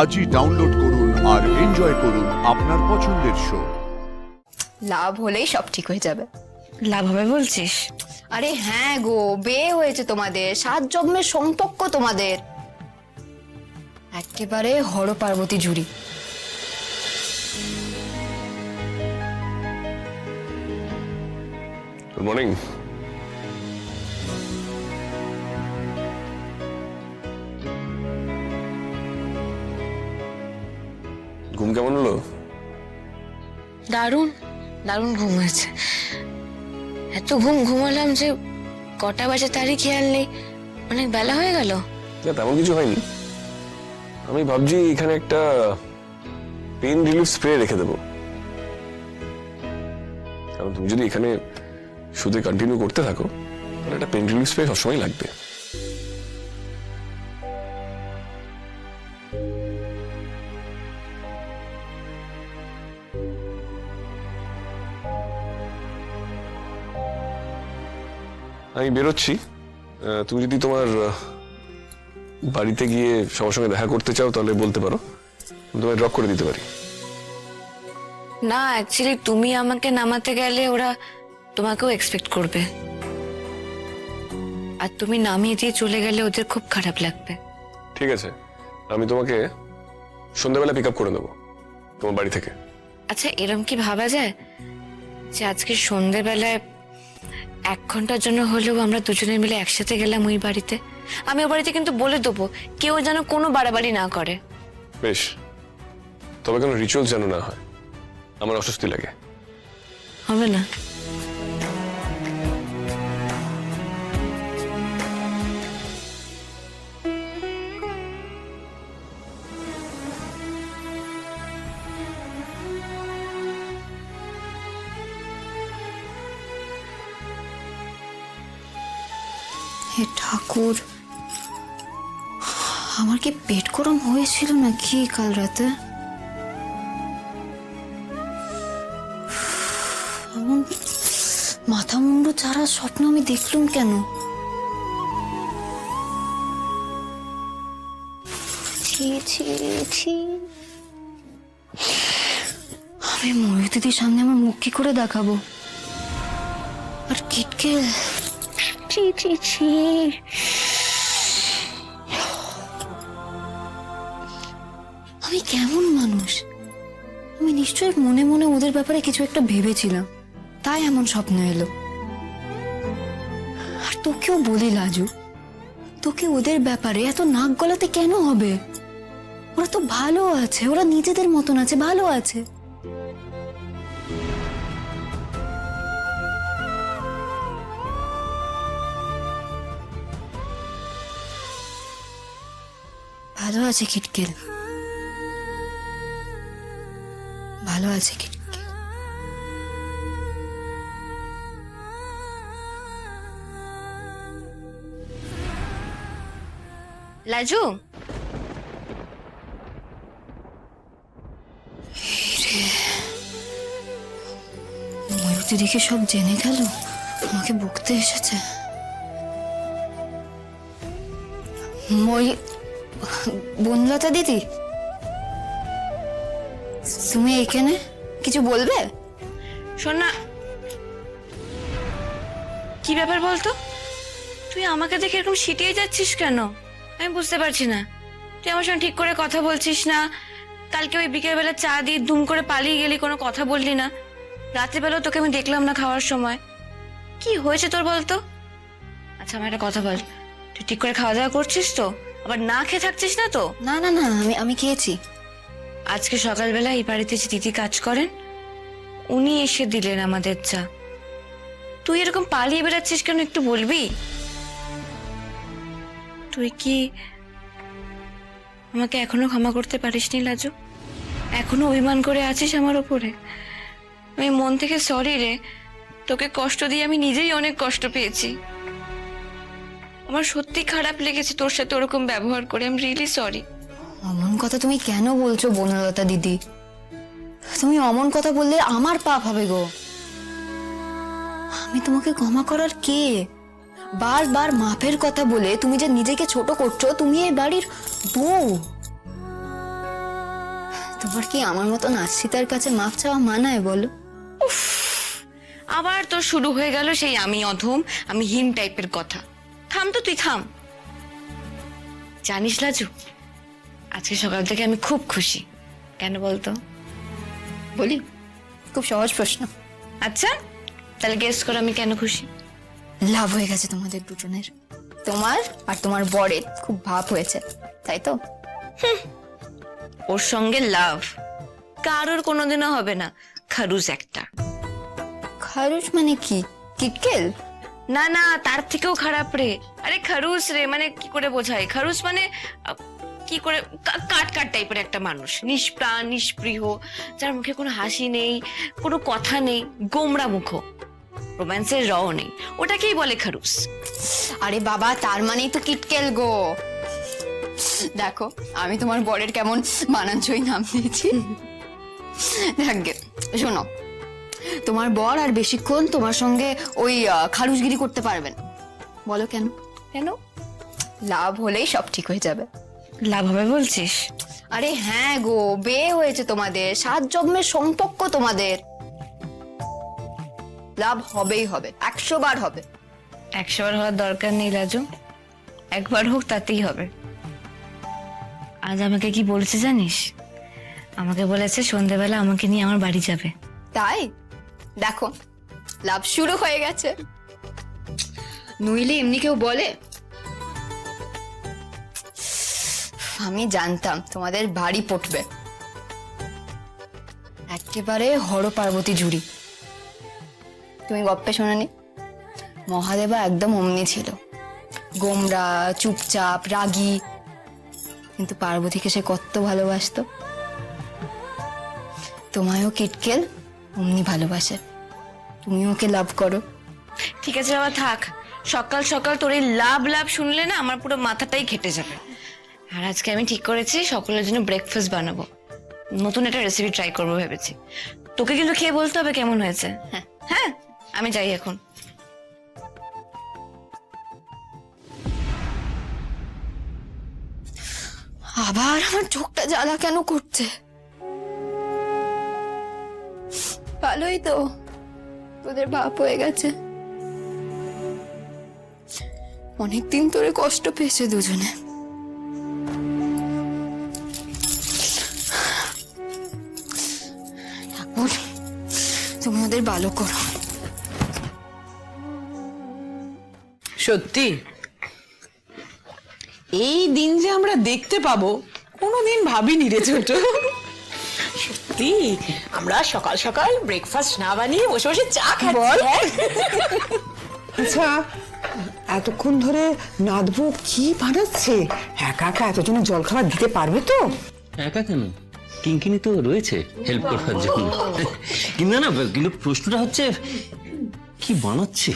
আজই ডাউনলোড করুন আর এনজয় করুন আপনার পছন্দের শো। লাভ হলেই সব ঠিক হয়ে যাবে। লাভ হবে বলছিস? আরে হ্যাঁ গো, বিয়ে হয়েছে তোমাদের, 7 জন্মের সম্পর্ক তোমাদের, একেবারে হর পার্বতী জুড়ি। Good morning. ঘুম কেমন হলো? দারুণ দারুণ ঘুম হয়েছে। এত ঘুমালাম যে কটা বাজে তারই খেয়াল নেই, অনেক বেলা হয়ে গেল। না, তেমন কিছু হয়নি। আমি ভাবছি এখানে একটা পেন রিলিফ স্প্রে রেখে দেবো, কারণ তুমি যদি এখানে শুধু কন্টিনিউ করতে থাকো তাহলে একটা পেন রিলিফ স্প্রে সবসময় লাগবে। আমি বেরোচ্ছি, তুমি যদি তোমার বাড়িতে গিয়ে সবার সঙ্গে দেখা করতে চাও তাহলে বলতে পারো, তোমায় ড্রপ করে দিতে পারি। না, অ্যাকচুয়ালি তুমি আমাকে নামাতে গেলে ওরা তোমাকেও এক্সপেক্ট করবে, আর তুমি নামিয়ে দিয়ে চলে গেলে ওদের খুব খারাপ লাগবে। ঠিক আছে, আমি তোমাকে সন্ধ্যাবেলা পিক আপ করে নেবো তোমার বাড়ি থেকে। আচ্ছা, এরম কি ভাবা যায় যে আজকে সন্ধ্যেবেলায় 1 ঘন্টার জন্য হলেও আমরা দুজনে মিলে একসাথে গেলাম ওই বাড়িতে? আমি ওই বাড়িতে কিন্তু বলে দেবো কেউ যেন কোনো বাড়াবাড়ি না করে। বেশ, তবে কোনো রিচুয়াল যেন না হয়, আমার অস্বস্তি লাগে। হবে না? হে ঠাকুর, আমার কি পেট গরম হয়েছিল নাকি কাল রাতে? এমন মাথা মুন্ডু ছাড়া স্বপ্ন আমি দেখলুম কেন? ছি ছি ছি, আমি ময়ূর দিদির সামনে আমার মুখ কি করে দেখাবো? আর কিটকে ছি ছি ছি, আমি কেমন মানুষ? আমি নিশ্চয়ই মনে মনে ওদের ব্যাপারে কিছু একটা ভেবেছিলাম, তাই এমন স্বপ্ন এলো। আর তোকেও বলি লাজু, তোকে ওদের ব্যাপারে এত নাক গলাতে কেন হবে? ওরা তো ভালো আছে, ওরা নিজেদের মতন আছে, ভালো আছে। ভালো আছে কিটকেল, ভালো আছে কিটকেল। লাজু, ময়ূর দিদিকে সব জেনে গেল, আমাকে বকতে এসেছে। বনলতা দিদি, তুমি এখানে কিছু বলবে? শোন না, কি ব্যাপার বলতো? তুই আমাকে দেখে এরকম সিটিয়ে যাচ্ছিস কেন? আমি বুঝতে পারছি না। তুই আমার সঙ্গে ঠিক করে কথা বলছিস না, কালকে ওই বিকেলবেলা চা দিয়ে দুম করে পালিয়ে গেলি, কোনো কথা বললি না। রাত্রিবেলাও তোকে আমি দেখলাম না খাওয়ার সময়। কি হয়েছে তোর বলতো? আচ্ছা, আমার একটা কথা বল, তুই ঠিক করে খাওয়া দাওয়া করছিস তো? আবার না খেয়ে থাকছিস না তো? না না না, আমি খেয়েছি। আজকে সকালবেলা এই বাড়িতে যে দিদি কাজ করেন, উনি এসে দিলেন আমাদের চা। তুই এরকম পালিয়ে বেড়াচ্ছিস কেন, একটু বলবি? তুই কি আমাকে এখনো ক্ষমা করতে পারিসনি লাজু? এখনো অভিমান করে আছিস আমার ওপরে? আমি মন থেকে সরি রে, তোকে কষ্ট দিয়ে আমি নিজেই অনেক কষ্ট পেয়েছি। আমার সত্যি খারাপ লেগেছে তোর সাথে ওরকম ব্যবহার করে। I am really sorry. অমন কথা তুমি কেন বলছো বনলতা দিদি? তুমি অমন কথা বললে আমার পাপ হবে গো। আমি তোমাকে ক্ষমা করার কে? বারবার মাপের কথা বলে তুমি যে নিজেকে ছোট করছো, তুমি এই বাড়ির বউ। তোমার কি আমার মতন আশ্রিতার কাছে মাপ চাওয়া মানায় বলো? আবার তো শুরু হয়ে গেল সেই আমি অধম, আমি হিম টাইপের কথা। থাম তো, তুই থাম। জানিস লাজু, আজকে সকাল থেকে আমি খুব খুশি। কেন বলতো? বলি, খুব সহজ প্রশ্ন। আচ্ছা, তাহলে গেস কর আমি কেন খুশি। লাভ হয়ে গেছে তোমাদের দুজনের, তোমার আর তোমার বরের খুব ভাব হয়েছে, তাই তো? ওর সঙ্গে লাভ কারোর কোনোদিনও হবে না, খারুস একটা। খারুস মানে কি? কিটকেল? না না, তার থেকেও খারাপ রে। আরে খারুস রে, মানে কি করে বোঝাই? খারুস মানে কি করে, কাট কাট টাইপের একটা মানুষ, নিষ্প্রাণ নিষ্পৃহ, যার মুখে কোনো হাসি নেই, কোনো কথা নেই, গোমড়া মুখ, রোম্যান্সের রও নেই, ওটাকেই বলে খারুস। আরে বাবা, তার মানেই তো কিটকেল গো। দেখো আমি তোমার বরের কেমন মানানসই নাম দিয়েছি। যাকগে, শোনো, তোমার বর আর বেশিক্ষণ তোমার সঙ্গে ওই খারুসগিরি করতে পারবে না। বলো কেন? কেন? লাভ হলেই সব ঠিক হয়ে যাবে। লাভ হবে বলছিস? আরে হ্যাঁ গো, বিয়ে হয়েছে তোমাদের, 7 জন্মের সম্পর্ক তোমাদের, লাভ হবেই হবে, 100 বার হবে। 100 বার হওয়ার দরকার নেই লাজু, একবার হোক তাতেই হবে। আজ আমাকে কি বলেছে জানিস? আমাকে বলেছে সন্ধ্যেবেলা আমাকে নিয়ে আমার বাড়ি যাবে। তাই দেখো, লাভ শুরু হয়ে গেছে। নইলে এমনি কেউ বলে? আমি জানতাম তোমাদের বাড়ি পটবে, একেবারে হর পার্বতী জুড়ি। তুমি গপ্পে শোনোনি? মহাদেবা একদম অমনি ছিল, গোমরা, চুপচাপ, রাগী, কিন্তু পার্বতীকে সে কত ভালোবাসতো। তোমায়ও কিটকেল অমনি ভালোবাসে, তুমি ওকে লাভ করো। ঠিক আছে বাবা, থাক। সকাল সকাল তোর এই লাভ লাভ শুনলে না আমার পুরো মাথাটাই ঘেটে যাবে। আর আজকে আমি ঠিক করেছি সকলের জন্য ব্রেকফাস্ট বানাবো, নতুন একটা রেসিপি ট্রাই করবো ভেবেছি। তোকে কিন্তু খেয়ে বলতে হবে কেমন হয়েছে। হ্যাঁ হ্যাঁ, আমি যাই এখন। আবার আমার চোখটা জ্বালা কেন করছে? ভালোই তো, তোদের বাপ হয়ে গেছে। অনেকদিন ধরে কষ্ট পেয়েছে দুজনে। ঠাকুর, তুমি ওদের ভালো করো। সত্যি এই দিন যে আমরা দেখতে পাবো কোনোদিন ভাবিনি রে ছোট। সত্যি আমরা সকাল সকাল ব্রেকফাস্ট না বানিয়ে বসে বসে চা খাচ্ছি। আচ্ছা, এতক্ষণ ধরে নাদবু কি বানাচ্ছে? একা একা এতজনের জলখাবার দিতে পারবে তো? একা কেন, কিঙ্কিনি তো রয়েছে হেল্প করার জন্য। কিন্তু না, কিন্তু প্রশ্নটা হচ্ছে কি বানাচ্ছে?